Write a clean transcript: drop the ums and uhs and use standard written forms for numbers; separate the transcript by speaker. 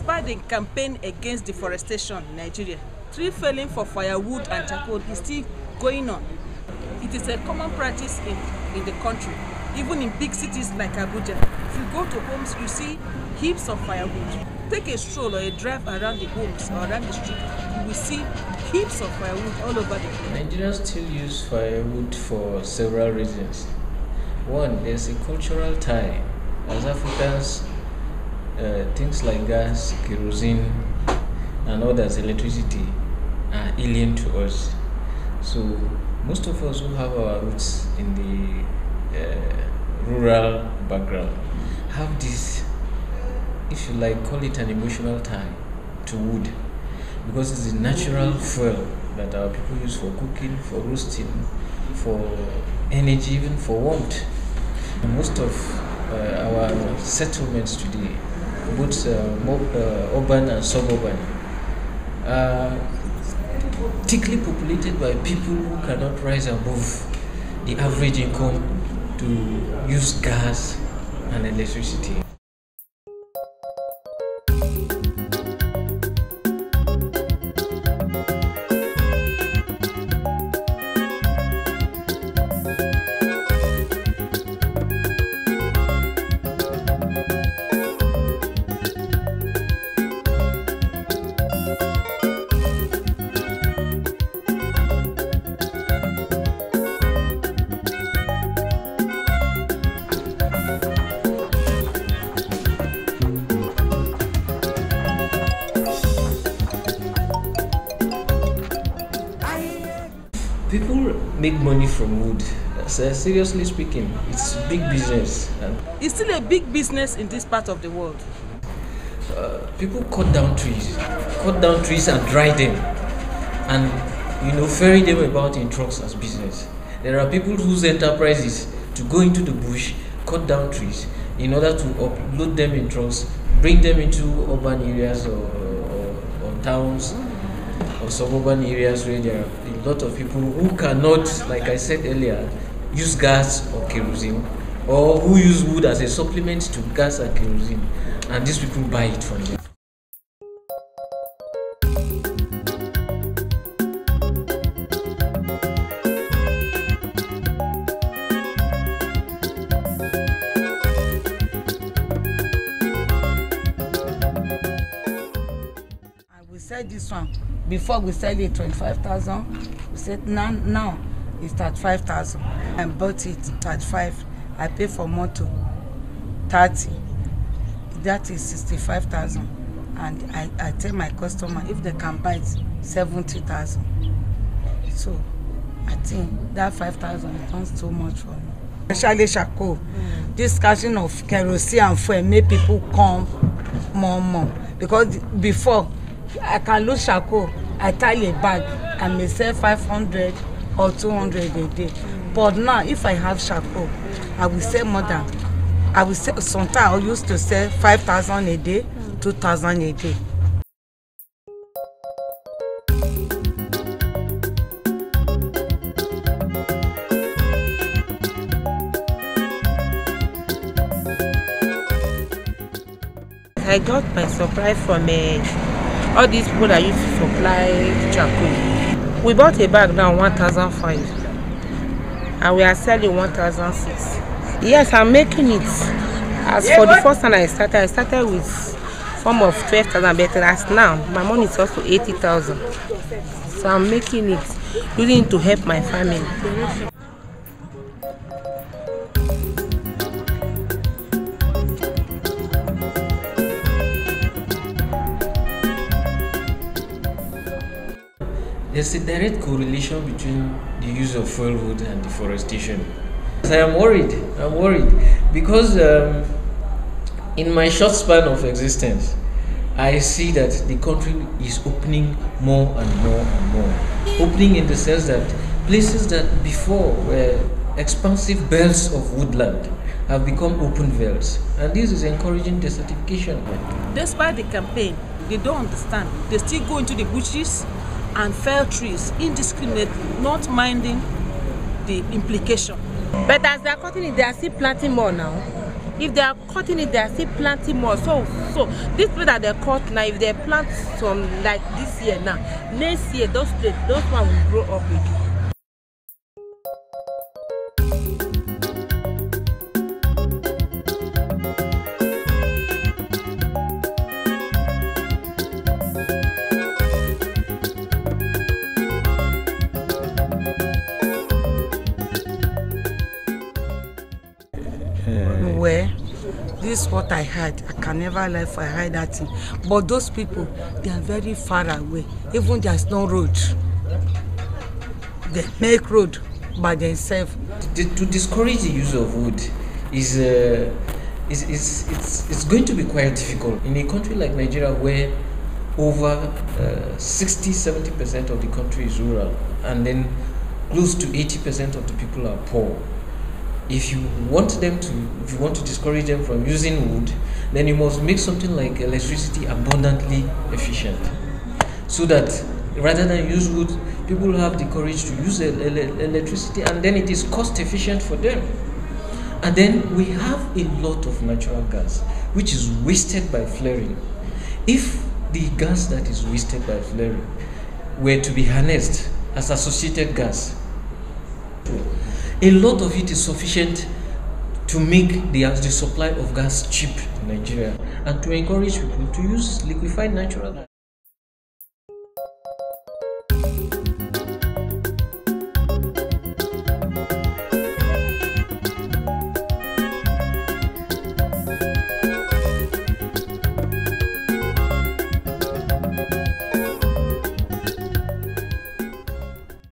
Speaker 1: Despite the campaign against deforestation in Nigeria, tree felling for firewood and charcoal is still going on. It is a common practice in the country, even in big cities like Abuja. If you go to homes, you see heaps of firewood. Take a stroll or a drive around the homes or around the street, you will see heaps of firewood all over the place.
Speaker 2: Nigerians still use firewood for several reasons. One, there's a cultural tie. As Africans, things like gas, kerosene, and others, electricity, are alien to us. So most of us who have our roots in the rural background have this, if you like, call it an emotional tie to wood, because it's a natural fuel that our people use for cooking, for roasting, for energy, even for warmth. Most of our settlements today, both urban and suburban, are thickly populated by people who cannot rise above the average income to use gas and electricity. People make money from wood. Seriously speaking, it's big business.
Speaker 1: It's still a big business in this part of the world.
Speaker 2: People cut down trees and dry them, and ferry them about in trucks as business. There are people whose enterprise is to go into the bush, cut down trees in order to upload them in trucks, bring them into urban areas or towns or suburban areas where there are a lot of people who cannot, like I said earlier, use gas or kerosene, or who use wood as a supplement to gas and kerosene, and these people buy it from them.
Speaker 3: We sell this one. Before we sell it 25,000. We said now it's 35,000. I bought it 35. I pay for motor 30. That is 65,000. And I tell my customer if they can buy it 70,000. So I think that 5,000 is too much for me. Especially charcoal. This cashing of kerosene and fuel make people come more. Because before I can lose charcoal, I tie a bag, I may sell 500 or 200 a day. But now, if I have charcoal, I will sell more than. I will sell. Sometimes I used to sell 5,000 a day, 2,000 a day.
Speaker 4: I got my supply from all these people that used to supply charcoal. We bought a bag now 1,500 and we are selling 1,600. Yes, I'm making it. As for the first time I started with form of 12,000, but as now my money is also 80,000. So I'm making it, using it to help my family.
Speaker 2: There's a direct correlation between the use of firewood and deforestation. I am worried. I'm worried because in my short span of existence, I see that the country is opening more and more and more. Opening in the sense that places that before were expansive belts of woodland have become open velds, and this is encouraging desertification.
Speaker 1: Despite the campaign, they don't understand. They still go into the bushes and fell trees indiscriminately, not minding the implication.
Speaker 4: But as they are cutting it, they are still planting more now. If they are cutting it, they are still planting more. So this place that they cut now, if they plant some like this year now, next year those one will grow up again.
Speaker 3: Where this is what I heard. I can never lie for I heard that thing. But those people, they are very far away. Even there's no road. They make road by themselves.
Speaker 2: To discourage the use of wood is going to be quite difficult in a country like Nigeria, where over 60-70% of the country is rural, and then close to 80% of the people are poor. If you want to discourage them from using wood, then you must make something like electricity abundantly efficient, so that rather than use wood, people have the courage to use electricity, and then it is cost efficient for them. And then we have a lot of natural gas which is wasted by flaring. If the gas that is wasted by flaring were to be harnessed as associated gas, a lot of it is sufficient to make the supply of gas cheap in Nigeria, and to encourage people to use liquefied natural gas.